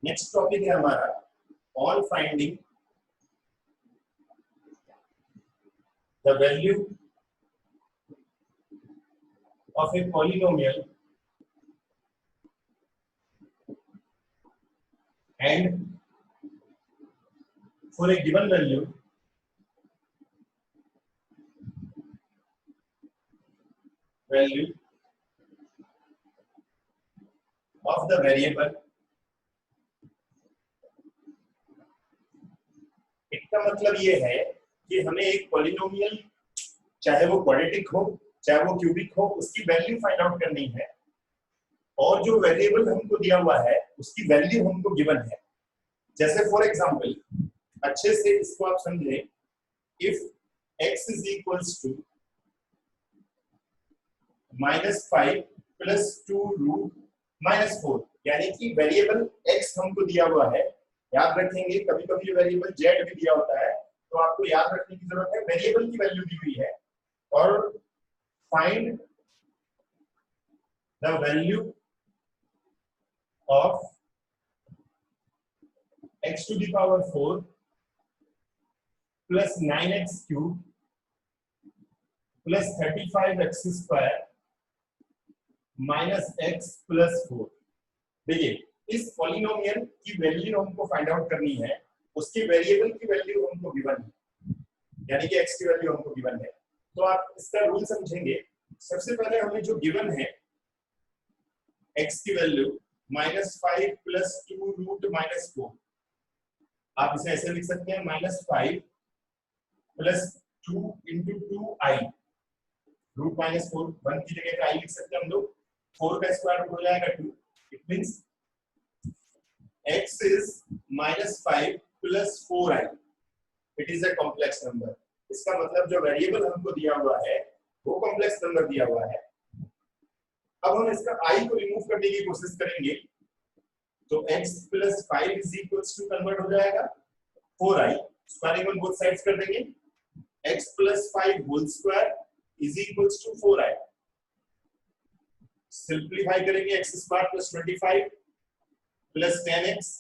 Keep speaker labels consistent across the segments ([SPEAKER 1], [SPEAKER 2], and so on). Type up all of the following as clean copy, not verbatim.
[SPEAKER 1] Next topic है हमारा on finding the value of a polynomial and for a given value of the variable, इसका मतलब ये है कि हमें एक पॉलिनोमियल चाहे वो क्वाड्रेटिक हो चाहे वो क्यूबिक हो उसकी वैल्यू फाइंड आउट करनी है और जो वेरिएबल हमको दिया हुआ है उसकी वैल्यू हमको गिवन है। जैसे फॉर एग्जांपल अच्छे से इसको आप समझें, if x is equals to -5 plus 2 root -4, यानी कि वेरिएबल x हमको दिया हुआ है। याद रखेंगे कभी कभी वेरिएबल z भी दिया होता है तो आपको याद रखने की जरूरत है वेरिएबल की वैल्यू दी हुई है और find the value of x to the power 4 plus 9x cube plus 35x square minus x plus 4। देखिए इस पॉलिनोमियल की वैल्यू हमको फाइंड आउट करनी है, उसके वेरिएबल की वैल्यू हमको गिवन है, यानी कि x की वैल्यू हमको गिवन है। तो आप इसका रूल समझेंगे। सबसे पहले हमें जो गिवन है x की वैल्यू -5 प्लस 2 रूट -4, आप इसे ऐसे लिख सकते हैं -5 प्लस 2 इंटू 2i रूट -4, 1 की जगह पे i लिख सकते हैं हम लोग, 4 का स्क्वायर रूट हो जाएगा 2। It means x is -5 plus 4i, it is a complex number. इसका मतलब जो वेरिएबल हमको दिया हुआ है वो कॉम्प्लेक्स नंबर दिया हुआ है। अब हम इसका i को रिमूव करने की कोशिश करेंगे तो x plus 5 is equals to convert हो जाएगा 4i, squaring on both sides कर देंगे, x plus 5 whole square is equals to 4i। Simplify करेंगे x square plus 25 plus 10x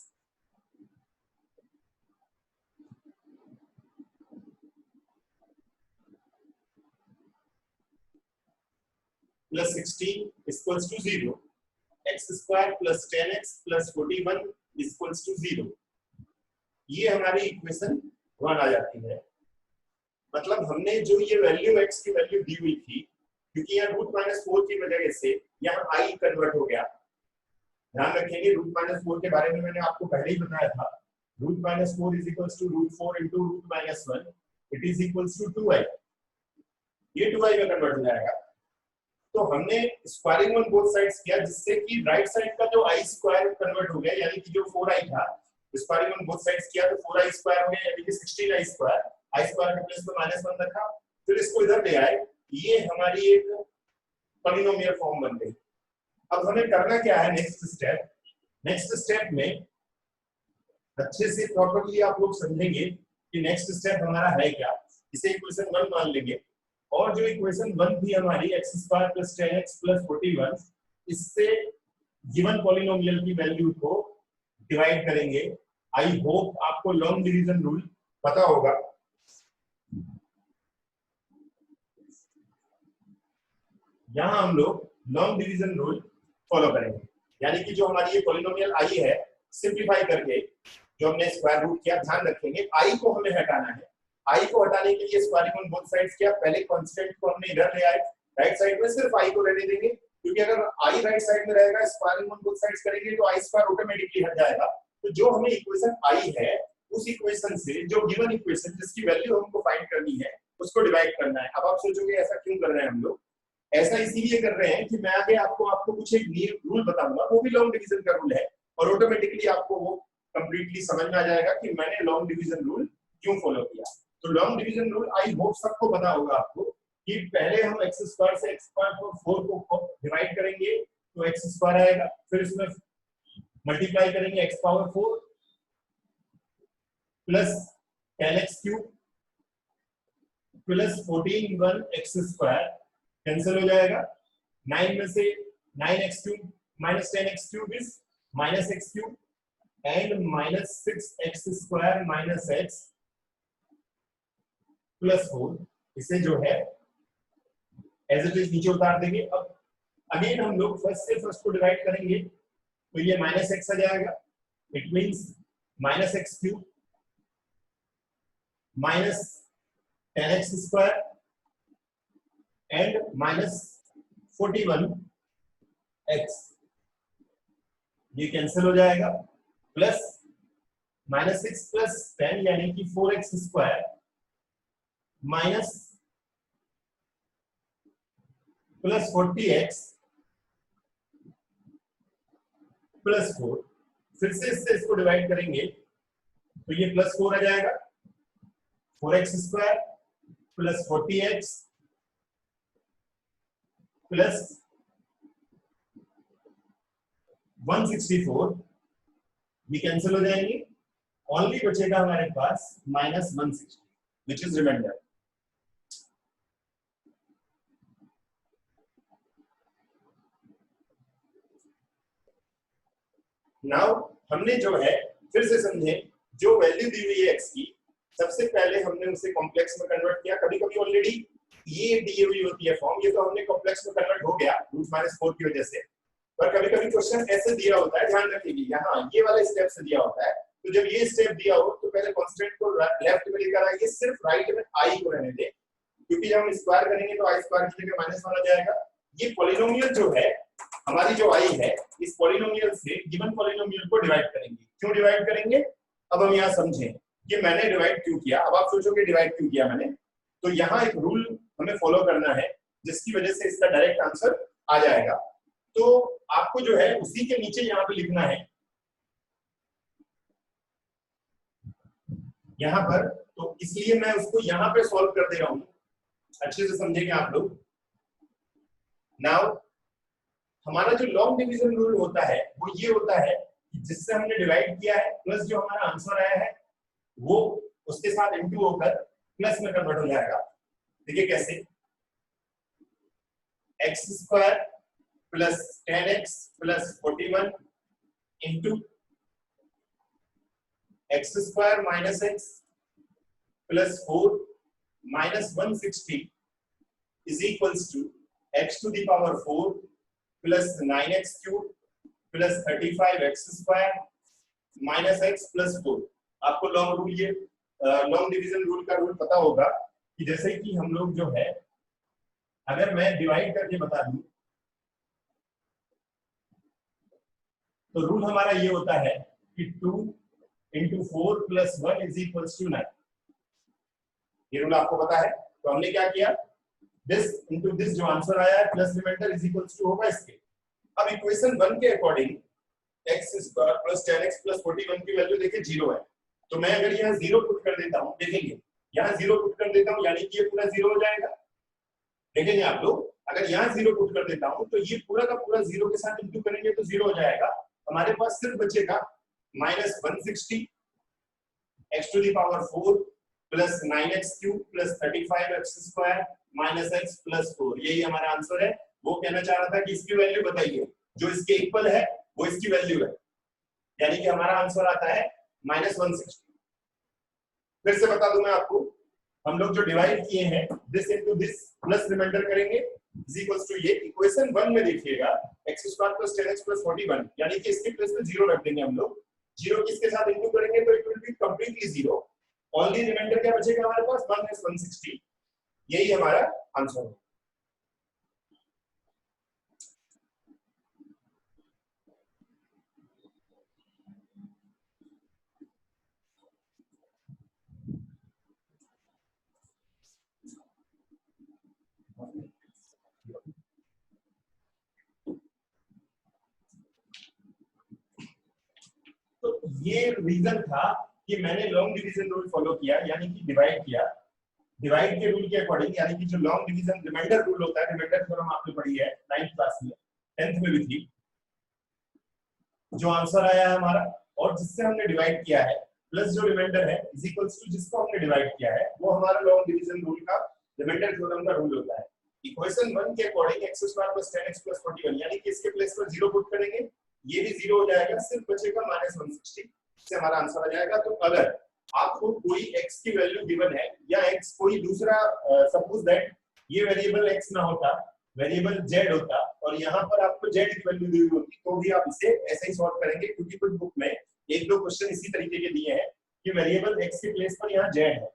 [SPEAKER 1] plus 16 equals to 0, x square plus 10x plus 41 equals to 0। ये हमारी equation 1 आ जाती है। मतलब हमने जो ये वैल्यू x की वैल्यू दी हुई थी, क्योंकि यहाँ रूट -4 की वजह से यहाँ i कन्वर्ट हो गया। ध्यान रखेंगे रूट -4 के बारे में मैंने आपको पहले ही बताया था। Root -4 is equals to √4 into root -1, it is equals to 2i। ये 2i में कन्वर्ट हो जाएगा। तो हमने स्क्वायरिंग ऑन बोथ साइड्स किया जिससे कि राइट साइड का जो i स्क्वायर कन्वर्ट हो गया, यानी कि जो 4i था स्क्वायरिंग ऑन बोथ साइड्स किया तो 4i स्क्वायर हो गया, यानी कि 16i स्क्वायर। i स्क्वायर के प्लेस में -1 रखा, फिर इसको इधर ले आए, ये हमारी एक पॉलिनोमियल फॉर्म बन गई। अब हमें करना क्या है नेक्स्ट स्टेप में अच्छे से प्रॉपर्ली आप लोग समझेंगे कि नेक्स्ट स्टेप हमारा है क्या। इसे इक्वेशन 1 मान लेंगे और जो इक्वेशन 1 थी हमारी x square plus 10x plus 41, इससे गिवन पॉलिनोमियल की वैल्यू को डिवाइड करेंगे। आई होप आपको लॉन्ग डिवीजन रूल पता होगा। यहां हम लोग लॉन्ग डिवीजन रूल फॉलो करेंगे, यानी कि जो हमारी ये पॉलिनोमियल आई है सिंपलीफाई करके जो हमने स्क्वायर रूट किया, ध्यान रखेंगे आई को हमें हटाना है। आई को हटाने के लिए स्क्वायरिंग ऑन बोथ साइड्स किया, पहले कांस्टेंट को हमने इधर ले आए, राइट साइड में सिर्फ आई को रहने देंगे, क्योंकि अगर आई राइट साइड में रहेगा स्क्वायरिंग ऑन बोथ साइड्स करेंगे तो आई स्क्वायर ऑटोमेटिकली हट जाएगा। तो जो हमें इक्वेशन आई है उस इक्वेशन से जो गिवन इक्वेशन जिसकी वैल्यू हमको फाइंड करनी है उसको डिवाइड करना है। अब आप सोचोगे ऐसा क्यों कर रहे हैं हम लोग? ऐसा इसीलिए कर रहे हैं कि मैं आगे आपको कुछ एक रूल बताऊंगा, वो भी लॉन्ग डिवीजन का रूल है और ऑटोमेटिकली आपको वो कंप्लीटली समझ में आ जाएगा कि मैंने लॉन्ग डिवीजन रूल क्यों फॉलो किया। तो long division rule I hope सबको पता होगा आपको कि पहले हम x स्क्वायर से x स्क्वायर को 4 को डिवाइड करेंगे तो x स्क्वायर आएगा, फिर इसमें मल्टीप्लाई करेंगे x power 4 plus 10x cube plus 14 x square cancel हो जाएगा। 9 में से 9x cube minus 10x cube is -x cube and -6x² - x + 4, इसे जो है एज इट इज नीचे उतार देंगे। अब अगेन हम लोग फर्स्ट से फर्स्ट को डिवाइड करेंगे, तो ये -x आ जाएगा, it means -x³ -10x² and -41x, ये कैंसिल हो जाएगा, प्लस -6 + 10 यानी कि 4x² माइनस प्लस 40x + 4, फिर से इससे इसको डिवाइड करेंगे तो ये +4 आ जाएगा, 4x² + 40x + 164, ये कैंसिल हो जाएंगे, ओनली बचेगा हमारे पास -160 which is remainder। नाउ हमने जो है फिर से समझे, जो वैल्यू दी हुई है x की, सबसे पहले हमने उसे कॉम्प्लेक्स में कन्वर्ट किया। कभी कभी ऑलरेडी ये दी हुई होती है फॉर्म, ये तो हमने कॉम्प्लेक्स में कन्वर्ट हो गया √-4 की वजह से, पर कभी कभी क्वेश्चन ऐसे दिया होता है, ध्यान रखिए यहाँ ये वाला स्टेप से दिया होता है, तो जब ये स्टेप दिया हो तो पहले कांस्टेंट को लेफ्ट में लेकर आइए, सिर्फ राइट में i को रहने दें, क्योंकि जब हम स्क्वायर करेंगे तो i² की जगह -1 आ जाएगा। ये पॉलिनोमियल जो है हमारी जो i है, इस पॉलिनोमियल से गिवन पॉलिनोमियल को डिवाइड करेंगे। क्यों डिवाइड करेंगे, अब हम यहाँ समझें कि मैंने डिवाइड क्यों किया। अब आप सोचोगे डिवाइड क्यों किया मैंने, तो यहाँ एक रूल हमें फॉलो करना है जिसकी वजह से इसका डायरेक्ट आंसर आ जाएगा। तो आपको जो है उसी के नीचे यहाँ पे लिखना है, यहाँ पर, तो इसलिए मैं उसको यहाँ पे सॉल्व कर दे रहा हूँ, अच्छे से समझेंगे आप लोग। नाउ हमारा जो लॉन्ग डिवीजन रूल होता है वो ये होता है कि जिससे हमने डिवाइड किया है प्लस जो हमारा आंसर आया है वो उसके साथ इनटू होकर प्लस में कन्वर्ट हो जाएगा। देखिए कैसे, x² + 10x + 41 into x² - x + 4 - 160 is equals to x⁴ + 9x³ + 35x² - x + 4। आपको लॉन्ग रूल, ये लॉन्ग डिवीजन रूल का रूल पता होगा कि जैसे कि हम लोग जो है, अगर मैं डिवाइड करके बता दूं तो रूल हमारा ये होता है कि 2 × 4 + 1 = 9। ये रूल आपको पता है, तो हमने क्या किया, दिस इनटू दिस, जो आंसर आया है प्लस रिमाइंडर = होगा इसके। अब इक्वेशन 1 के अकॉर्डिंग x² + 10x + 41 की वैल्यू देखिए 0 है, तो मैं अगर यहाँ 0 पुट कर देता हूँ, देखेंगे यहाँ 0 पुट कर देता हूँ, यानी कि ये पूरा 0 हो जाएगा। देखेंगे आप लोग, अगर यहाँ 0 पुट कर देता हूँ तो ये पूरा का पूरा 0 के साथ इंटू करेंगे तो 0 हो जाएगा। हमारे पास सिर्फ बचेगा -160 x⁴ + 9x³ + 35x² - x + 4, यही हमारा आंसर है। वो कहना चाह रहा था कि इसकी वैल्यू बताइए, जो इसके इक्वल है वो इसकी वैल्यू है, यानी कि हमारा आंसर आता है -160। फिर से बता दूं मैं आपको, हम लोग जो डिवाइड किए हैं this into this plus remainder करेंगे = ये इक्वेशन 1 में देखिएगा x² + 10x + 41, यानी कि इसके प्लेस में 0 रख देंगे हम लोग। 0 किसके साथ इंटू करेंगे तो it will be completely 0, only remainder क्या बचेगा हमारे पास, -160, यही हमारा आंसर है। तो ये रीजन था कि मैंने लॉन्ग डिवीजन रूल फॉलो किया, यानी कि डिवाइड किया। डिवाइड के रूल के अकॉर्डिंग, यानी कि जो लॉन्ग डिवीजन रिमाइंडर रूल होता है, रिमाइंडर थ्योरम आपने पढ़ी है 9th क्लास में, 10th में भी थी। जो आंसर आया है हमारा और जिससे हमने डिवाइड किया है प्लस जो रिमाइंडर है = जिसको हमने डिवाइड किया है, वो हमारा लॉन्ग डिवीजन रूल का रिमाइंडर थ्योरम का रूल होता है। इक्वेशन 1 के अकॉर्डिंग x² + 10x + 41, यानी कि इसके प्लेस पर 0 पुट करेंगे, ये भी 0 हो जाएगा, सिर्फ बचेगा -160, इससे हमारा आंसर आ जाएगा। तो अगर आपको कोई x की वैल्यू गिवन है या x कोई दूसरा, सपोज दैट ये वेरिएबल x ना होता, वेरिएबल z होता और यहाँ पर आपको z की वैल्यू दी हुई होती, तो भी आप इसे ऐसे ही सॉल्व करेंगे, क्योंकि कुछ बुक में एक दो क्वेश्चन इसी तरीके के दिए हैं कि वेरिएबल x के प्लेस पर यहाँ z है।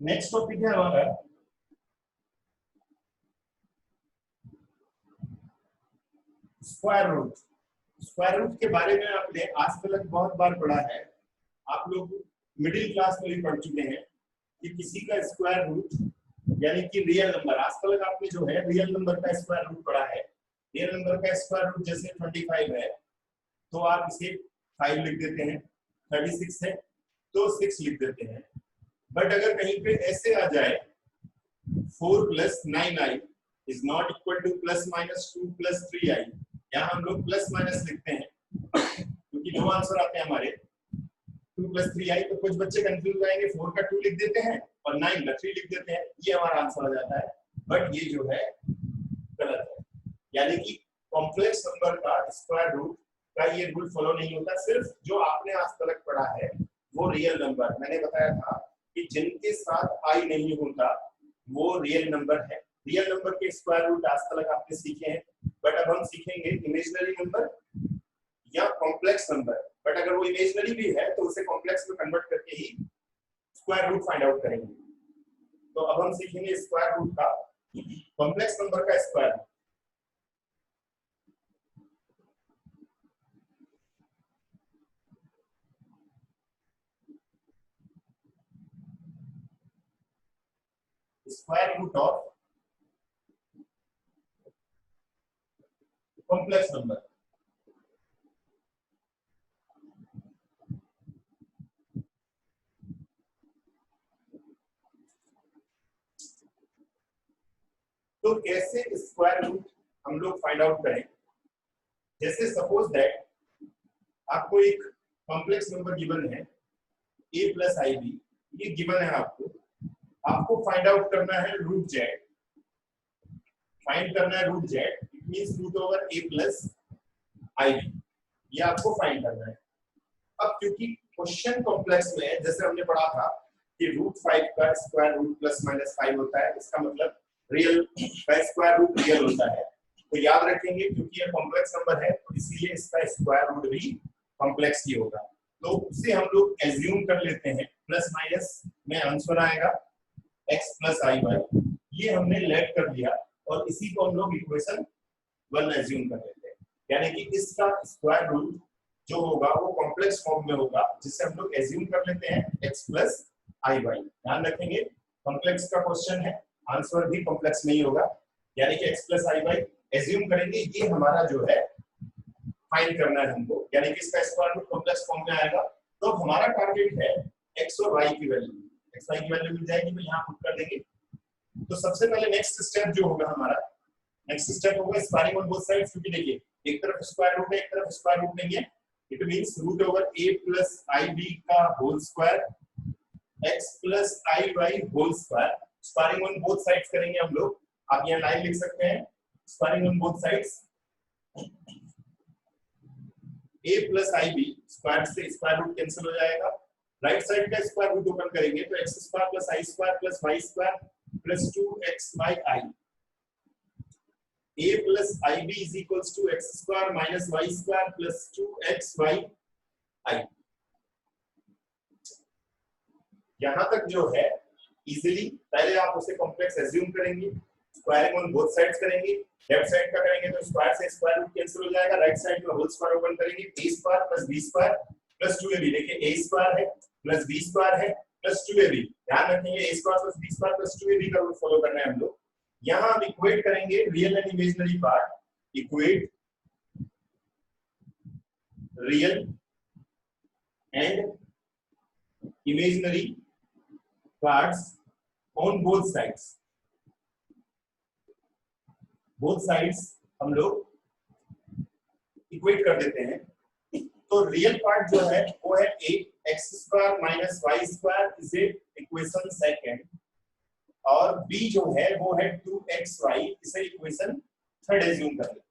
[SPEAKER 1] नेक्स्ट टॉपिक है हमारा स्क्वायर रूट। स्क्वायर रूट के बारे में आपने आज तक बहुत बार पढ़ा है, आप लोग मिडिल क्लास में भी पढ़ चुके हैं कि किसी का स्क्वायर रूट यानी कि रियल नंबर, आज तक आपने जो है रियल नंबर का स्क्वायर रूट पढ़ा है। रियल नंबर का स्क्वायर रूट जैसे 25 है तो आप इसे 5 लिख देते हैं, 36 है तो 6 लिख देते हैं। बट अगर कहीं पे ऐसे आ जाए 4 + 9i is not equal to ±2 + 3i, यहाँ हम लोग प्लस माइनस लिखते हैं क्योंकि दो आंसर आते हैं हमारे 2 + 3i, तो कुछ बच्चे कंफ्यूज हो जाएंगे, 4 का 2 लिख देते हैं और 9 का 3 लिख देते हैं, ये हमारा आंसर हो जाता है। बट ये जो है गलत है, यानी कि कॉम्प्लेक्स नंबर का स्क्वायर रूट का ये रूल फॉलो नहीं होता। सिर्फ जो आपने आज तक पढ़ा है वो रियल नंबर, मैंने बताया था कि जिनके साथ i नहीं होता वो रियल नंबर है। रियल नंबर के स्क्वायर रूट आज तक आपने सीखे हैं, बट अब हम सीखेंगे इमेजिनरी नंबर या कॉम्प्लेक्स नंबर। बट अगर वो इमेजिनरी भी है तो उसे कॉम्प्लेक्स में कन्वर्ट करके ही स्क्वायर रूट फाइंड आउट करेंगे। तो अब हम सीखेंगे स्क्वायर रूट का, कॉम्प्लेक्स नंबर का square root. Square root of complex number. तो कैसे स्क्वायर रूट हम लोग फाइंड आउट करें? जैसे सपोज दैट आपको एक कॉम्प्लेक्स नंबर गिवन है a + ib, ये गिवन है आपको फाइंड आउट करना है रूट z, फाइंड करना है root z, it means √a + ib, ये आपको फाइंड करना है। अब क्योंकि क्वेश्चन कॉम्प्लेक्स में है, जैसे हमने पढ़ा था कि √5 का स्क्वायर रूट ±5 होता है, इसका मतलब रियल का स्क्वायर रूट रियल होता है। तो याद रखेंगे क्योंकि ये कॉम्प्लेक्स नंबर है तो इसलिए इसका स्क्वायर रूट भी कॉम्प्लेक्स ही होगा। तो उसे हम लोग एज्यूम कर लेते हैं, प्लस माइनस में आंसर आएगा x + iy, ये हमने लेट कर दिया और इसी को हम लोग इक्वेशन 1 एज्यूम कर लेते हैं। यानी कि इसका स्क्वायर रूट जो होगा वो कॉम्प्लेक्स फॉर्म में होगा, जिससे हम लोग एज्यूम कर लेते हैं x + iy। ध्यान रखेंगे कॉम्प्लेक्स का क्वेश्चन है, आंसर भी कॉम्प्लेक्स में ही होगा, यानी कि x + iy एज्यूम करेंगे, ये हमारा जो है फाइंड करना है हमको, यानी कि इसका स्क्वायर रूट कॉम्प्लेक्स फॉर्म में आएगा। तो हमारा टारगेट है x और y की वैल्यू, x y की वैल्यू मिल जाएगी तो यहाँ पुट कर देंगे। तो सबसे पहले नेक्स्ट स्टेप जो होगा हमारा, नेक्स्ट स्टेप होगा स्क्वायरिंग ऑन बोथ साइड्स, क्योंकि देखिए एक तरफ स्क्वायर रूट है एक तरफ स्क्वायर रूट नहीं है, इट मींस √a + ib का whole square x + iy whole square. Squaring on both sides करेंगे हम लोग, आप यहाँ लाइन लिख सकते हैं, squaring on both sides a + ib, square से स्क्वायर रूट कैंसिल हो जाएगा, राइट साइड का स्क्वायर रूट ओपन करेंगे तो x² + i² + y² + 2xy। a plus ib is equals to x square minus y square plus 2xy I। यहां तक जो है इजीली पहले आप उसे कॉम्प्लेक्स एज्यूम करेंगे, स्क्वायरिंग ऑन बोथ साइड्स करेंगे। लेफ्ट साइड का करेंगे तो स्क्वायर से स्क्वायर रूट कैंसिल हो जाएगा, राइट साइड में होल स्क्वायर ओपन करेंगे, a square plus b square plus 2ab। देखिए a स्क्वायर है प्लस b स्क्वायर है प्लस 2ab। ध्यान रखेंगे a square plus b square plus 2ab का रूल फॉलो करना है हम लोग। यहां हम इक्वेट करेंगे real and imaginary part, equate real and imaginary parts on both sides. Both sides हम लोग इक्वेट कर देते हैं। तो रियल पार्ट जो है वो है a x square minus Y square इसे इक्वेशन सेकंड, और b जो है वो है 2xy इसे इक्वेशन थर्ड एज्यूम कर लेते हैं।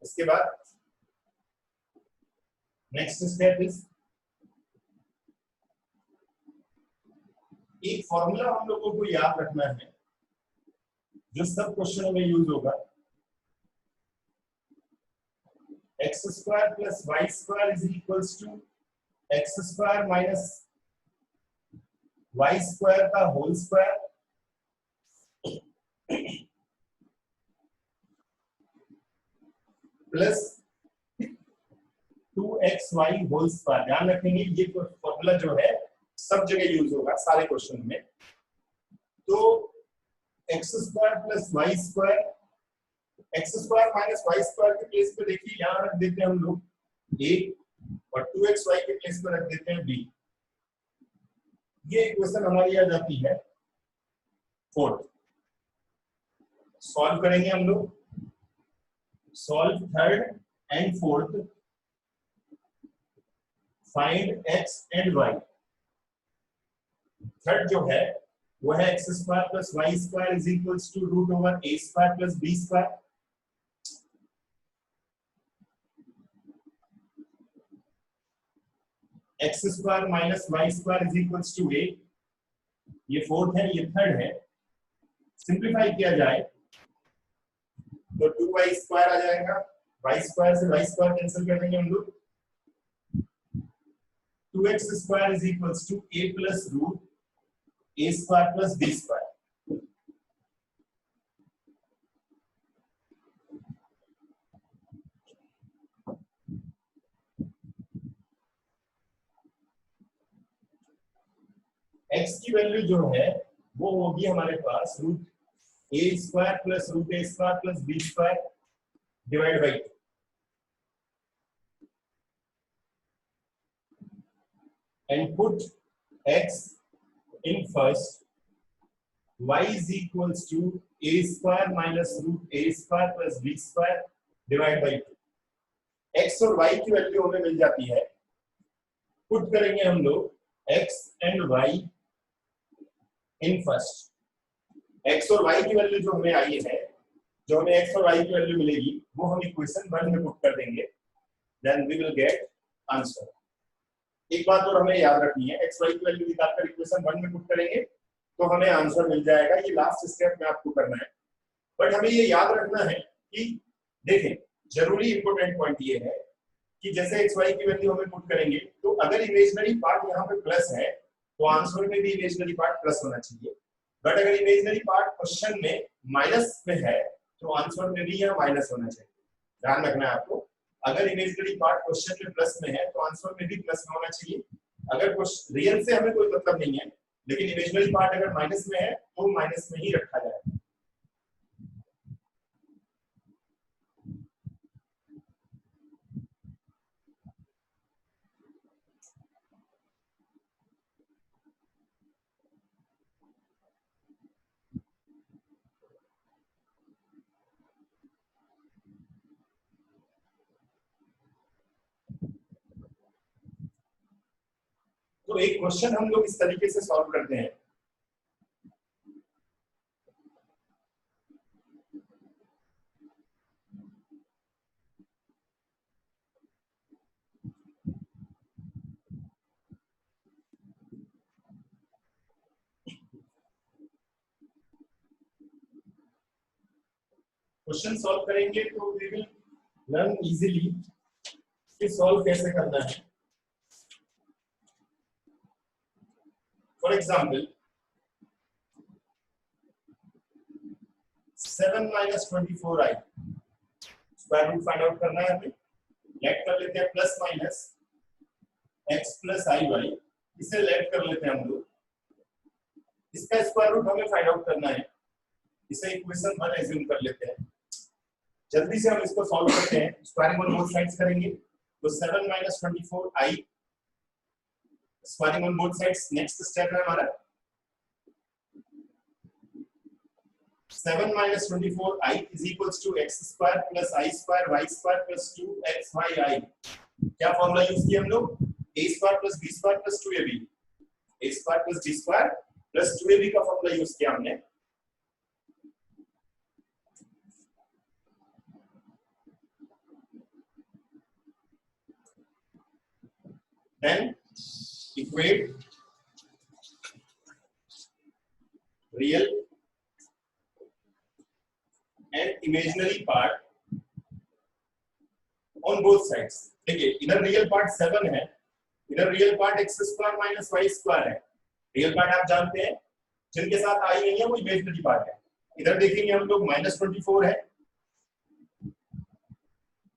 [SPEAKER 1] इसके बाद नेक्स्ट स्टेप इज एक फॉर्मूला हम लोगों को याद रखना है जो सब क्वेश्चनों में यूज होगा। X square plus Y square is equals to x square minus Y square का whole square plus 2xy whole square. ध्यान रखेंगे ये फॉर्मूला जो है सब जगह यूज होगा सारे क्वेश्चन में। तो x square plus Y square, X square minus Y square के प्लेस पे देखिए यहां रख देते हैं हम लोग a और 2xy के प्लेस पे रख देते हैं b। ये इक्वेशन हमारी आ जाती है फोर्थ। सॉल्व करेंगे हम लोग, solve third and fourth, find x and y। Third जो है वो है X square plus Y square is equals to root over a square plus b square. X square minus Y square is equals to a। ये fourth है, ये third है। Simplify किया जाए तो 2y स्क्वायर आ जाएगा, y स्क्वायर से y स्क्वायर कैंसिल कर देंगे हम लोग। 2x square is equals to a plus root a square plus b square. x की वैल्यू जो है वो होगी हमारे पास root a square plus root a square plus b square divide by 2। and put x in first, y is equals to a square minus root a square plus b square divided by 2। x और y की value हमें मिल जाती है, put करेंगे हम लोग x and y in first. x और y की वैल्यू जो हमें आई है, जो हमें x और y की वैल्यू मिलेगी वो हम इक्वेशन 1 में पुट कर देंगे, then we will get answer. एक बात और हमें याद रखनी है, x y की वैल्यू निकालकर इक्वेशन 1 में पुट करेंगे तो हमें आंसर मिल जाएगा। ये लास्ट स्टेप में आपको करना है, बट हमें ये याद रखना है कि देखें जरूरी इंपॉर्टेंट पॉइंट ये है कि जैसे x y की वैल्यू हमें पुट करेंगे तो अगर इमेजिनरी पार्ट यहाँ पे प्लस है तो आंसर में भी इमेजिनरी पार्ट प्लस होना चाहिए, बट अगर इमेजिनरी पार्ट क्वेश्चन में माइनस में है तो आंसर में भी यहाँ माइनस होना चाहिए। ध्यान रखना है आपको, अगर इमेजिनरी पार्ट क्वेश्चन में प्लस में है तो आंसर में भी प्लस में होना चाहिए। अगर कुछ रियल से हमें कोई मतलब नहीं है लेकिन इमेजिनरी पार्ट अगर माइनस में है तो माइनस में ही रखा जाए। तो एक क्वेश्चन हम लोग इस तरीके से सॉल्व करते हैं। क्वेश्चन सॉल्व करेंगे तो वी विल लर्न इजीली कि सॉल्व कैसे करना है। For example 7 - 24i square root find out करना है हमें। लेट कर लेते हैं plus minus x plus I Y, इसे लेट कर लेते हैं हम लोग। इसका स्क्वायर रूट हमें फाइंड आउट करना है, इसे इक्वेशन 1 एज्यूम कर लेते हैं। जल्दी से हम इसको सॉल्व करते हैं, स्क्वायरिंग ऑन बोथ साइड्स करेंगे तो 7 - 24i squaring on both sides. Next step है हमारा 7 - 24i is equals to x square plus i square y square plus 2xyi। क्या फॉर्मूला यूज किया हम लोग? a square plus b square plus 2ab, a square plus b square plus 2ab का formula use किया हमने। Then equate real and imaginary part on both sides। देखिए इधर real part 7 है, इधर real part x square minus y square है। Real part आप जानते हैं, जिनके साथ आई नहीं है वो इमेजिनरी पार्ट है। इधर देखेंगे हम लोग -24 है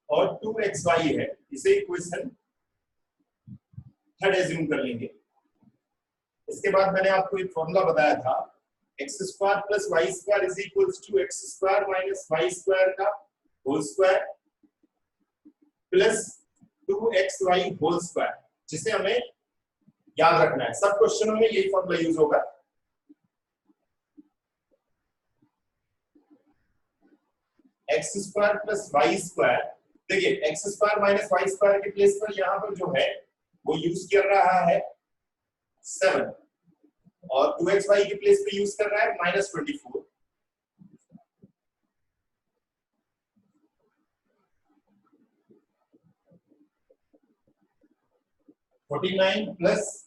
[SPEAKER 1] और 2xy है, इसे इक्वेशन 3 एज्यूम कर लेंगे। इसके बाद मैंने आपको एक फॉर्मूला बताया था x square plus y square is equals to x square minus y square का whole square plus 2xy whole square, जिसे हमें याद रखना है। सब क्वेश्चनों में यही फॉर्मूला यूज होगा। x square plus y square, देखिए x square minus y square के प्लेस पर यहाँ पर जो है वो यूज कर रहा है 7 और 2xy के प्लेस पे यूज कर रहा है -24। (49 plus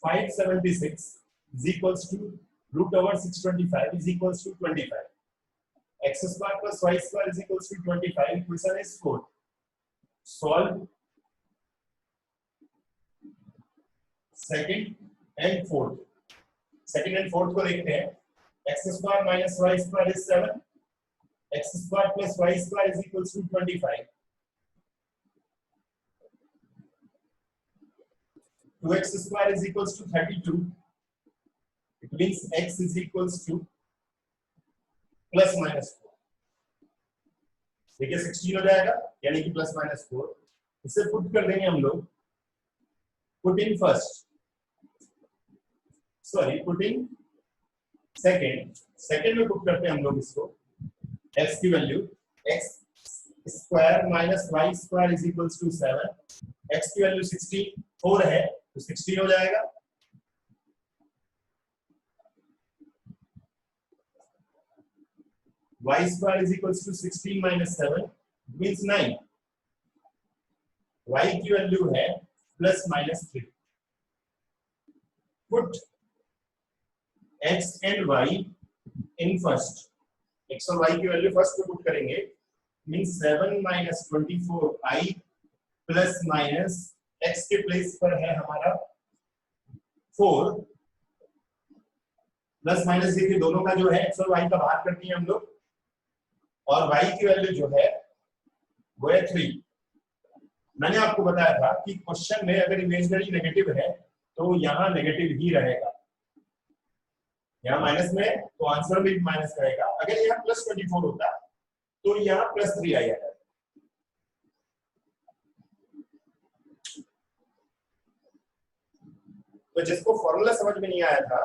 [SPEAKER 1] 576 is equals to root over 625 is equals to 25। x square plus y square is equals to 25, equation is 4। solve second and fourth। second and fourth को देखते हैं। x square minus y square is 7, x square plus y square is equals to 25। 2x square is equals to 32। It means x is equals to plus minus 4। देखिए 16 हो जाएगा, यानी कि plus minus 4। इसे put कर देंगे हम लोग। Put in first, sorry put in second. Second में पुट करते हैं हम लोग इसको। x की value x square minus Y square is equals to 7। x की वैल्यू 64 है तो 16 हो जाएगा। y square is equals to 16 minus 7 means 9। y की वैल्यू है plus minus 3। Put x and y in first। x और y की वैल्यू फर्स्ट में पुट करेंगे, means 7 minus 24i plus minus x के प्लेस पर है हमारा 4 प्लस माइनस, देखिए दोनों का जो है x और y का बाहर करते हैं हम लोग, और y की वैल्यू जो है वो है 3। मैंने आपको बताया था कि क्वेश्चन में अगर इमेजिनरी नेगेटिव है तो यहाँ नेगेटिव ही रहेगा। यहाँ माइनस में तो आंसर भी माइनस रहेगा। अगर यहाँ प्लस 24 होता तो यहाँ प्लस 3 आ जाएगा। तो जिसको फॉर्मूला समझ में नहीं आया था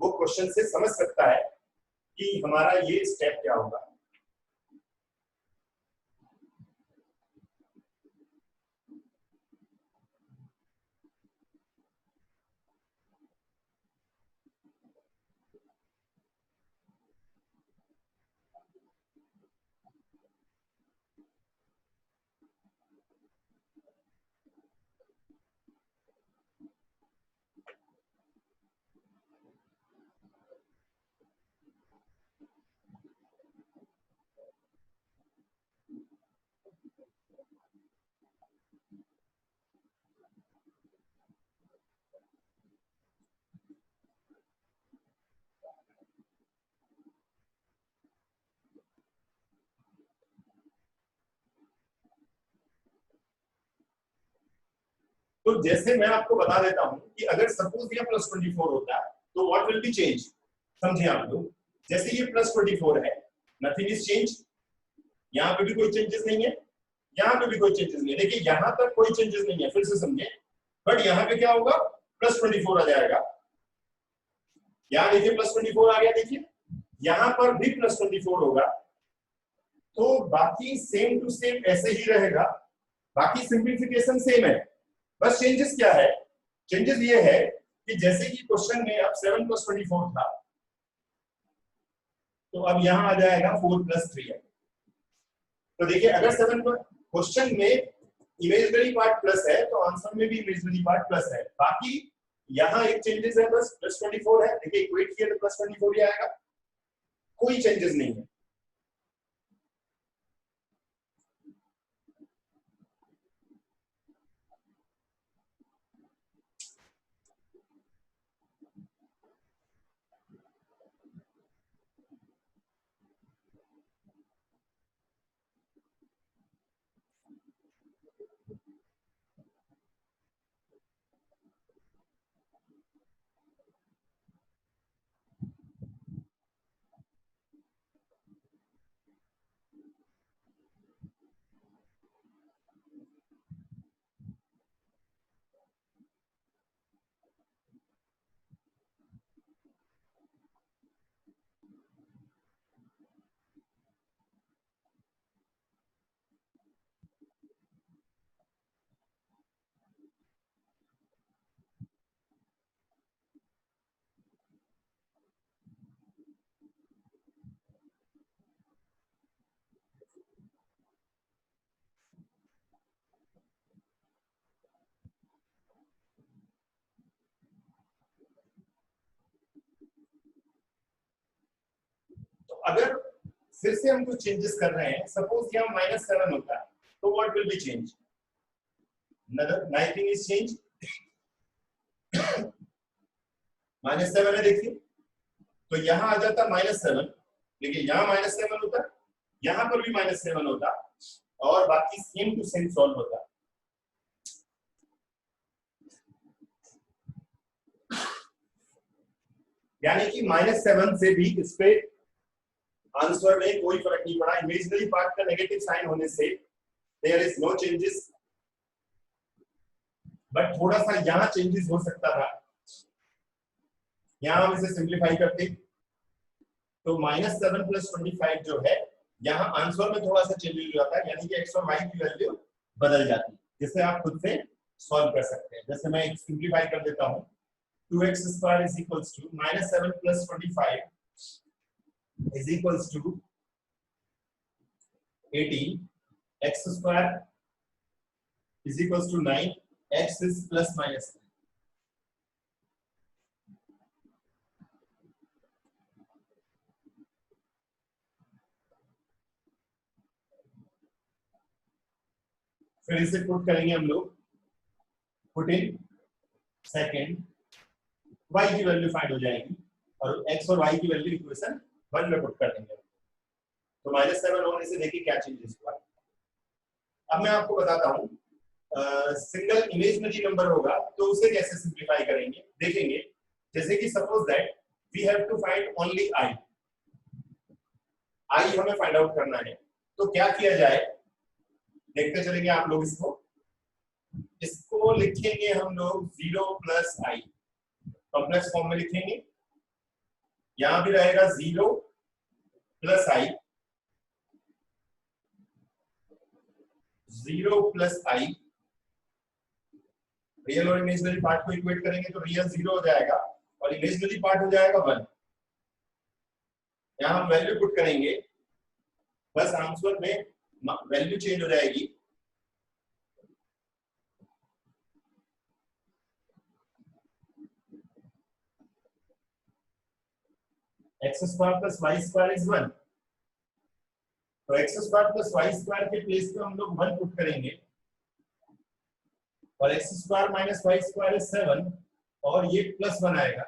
[SPEAKER 1] वो क्वेश्चन से समझ सकता है कि हमारा ये स्टेप क्या होगा। तो जैसे मैं आपको बता देता हूं कि अगर सपोज ये +24 होता है तो व्हाट विल बी चेंज, समझे आप लोग। जैसे ये +24 है, नथिंग इज चेंज, यहाँ पे भी कोई चेंजेस नहीं है, यहाँ पे भी कोई चेंजेस नहीं है। देखिए यहाँ तक कोई चेंजेस नहीं है, फिर से समझे। बट यहाँ पे क्या होगा, +24 आ जाएगा। यहाँ देखिए +24 आ गया, देखिए यहाँ पर भी +24 होगा। तो बाकी सेम टू सेम ऐसे ही रहेगा, बाकी सिंपलीफिकेशन सेम है। बस चेंजेस क्या है, चेंजेस ये है कि जैसे कि क्वेश्चन में अब 7 + 24 था, तो अब यहां आ जाएगा 4 + 3 है। तो देखिए अगर 7 क्वेश्चन में इमेजिनरी पार्ट प्लस है तो आंसर में भी इमेजिनरी पार्ट प्लस है। बाकी यहां एक चेंजेस है, बस +24 है। देखिए इक्वेट किया तो +24 ही आएगा, कोई चेंजेस नहीं है। तो अगर फिर से हम कुछ चेंजेस कर रहे हैं, सपोज यहाँ -7 होता है, तो what will be change, nothing is change. -7 है देखिए, तो यहाँ आ जाता -7। देखिए यहाँ -7 होता, यहाँ पर भी -7 होता, और बाकी सेम टू सेम सॉल्व होता। यानी कि -7 से भी इस पे आंसर में कोई फर्क नहीं पड़ा। इमेजिनरी पार्ट का नेगेटिव साइन होने से there is no changes, but थोड़ा सा यहाँ चेंजेस हो सकता था। यहाँ हम इसे सिंप्लीफाई करते तो -7 + 25 जो है, यहाँ आंसर में थोड़ा सा चेंज हो जाता है, यानी कि x और y की वैल्यू बदल जाती है, जिसे आप खुद से सॉल्व कर सकते हैं। जैसे मैं सिंप्लीफाई कर देता हूँ, 2x² = -7 + 25 = 18, x² = 9, x is ±. फिर इसे पुट करेंगे हम लोग, पुट इन सेकंड, y की वैल्यू फाइंड हो जाएगी और x और y की वैल्यू इक्वेशन 1 में पुट कर देंगे। तो -7 होने से देखिए क्या चेंजेस हुआ। अब मैं आपको बताता हूँ, सिंगल इमेजिनरी नंबर होगा तो उसे कैसे सिंप्लीफाई करेंगे, देखेंगे। जैसे कि suppose that we have to find only i हमें फाइंड आउट करना है, तो क्या किया जाए, देखते चलेंगे आप लोग। इसको लिखेंगे हम लोग 0 + i, कॉम्प्लेक्स फॉर्म में लिखेंगे। यहां भी रहेगा 0 प्लस आई, 0 प्लस आई, रियल और इमेजिनरी पार्ट को इक्वेट करेंगे तो रियल 0 हो जाएगा और इमेजिनरी पार्ट हो जाएगा 1। यहां हम वैल्यू पुट करेंगे, बस आंसर में वैल्यू चेंज हो जाएगी। X square plus Y square is 1, तो x square plus Y square के प्लेस पे हम लोग 1 पुट करेंगे और x square minus Y square is 7 और ये प्लस 1 आएगा।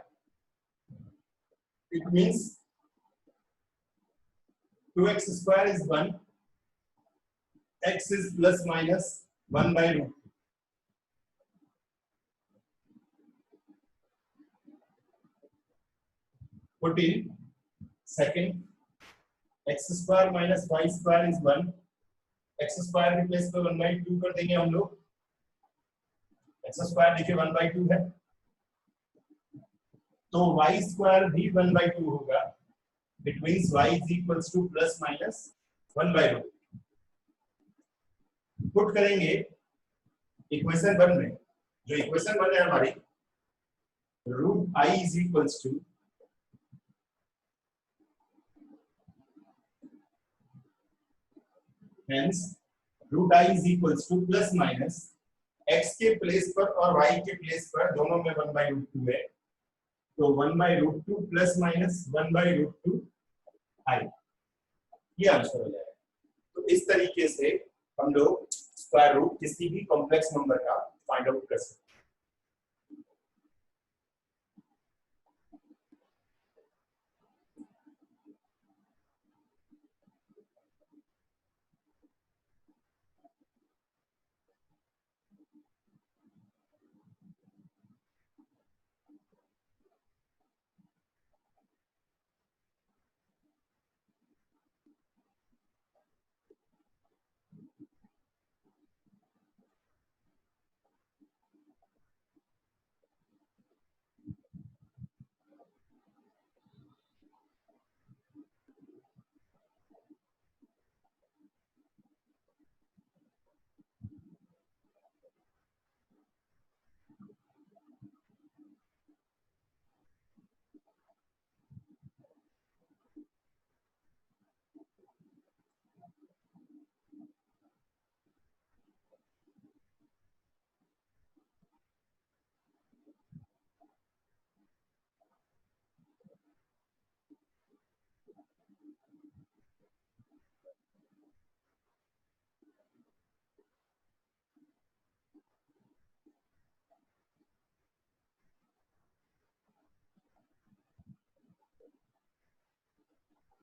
[SPEAKER 1] It means 2x square is 1, x is plus minus 1 by root 2. Put in second, x square minus y square is 1, x square के place पे 1 by 2 कर देंगे हम लोग, x square देखिए 1 by 2 है, तो y square भी 1 by 2 होगा। It means y is equals to plus minus 1 by root। Put करेंगे इक्वेशन 1 में, जो इक्वेशन 1 है हमारी, root i is equals to hence root I is equals to plus minus x के प्लेस पर और y के प्लेस पर दोनों में 1 by root 2 है, तो 1 by root 2 plus minus 1 by root 2 I, ये आंसर हो जाएगा। तो इस तरीके से हम लोग स्क्वायर रूट किसी भी कॉम्प्लेक्स नंबर का फाइंड आउट कर सकते हैं।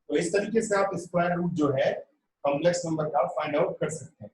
[SPEAKER 1] तो इस तरीके से आप स्क्वायर रूट जो है कॉम्प्लेक्स नंबर का फाइंड आउट कर सकते हैं।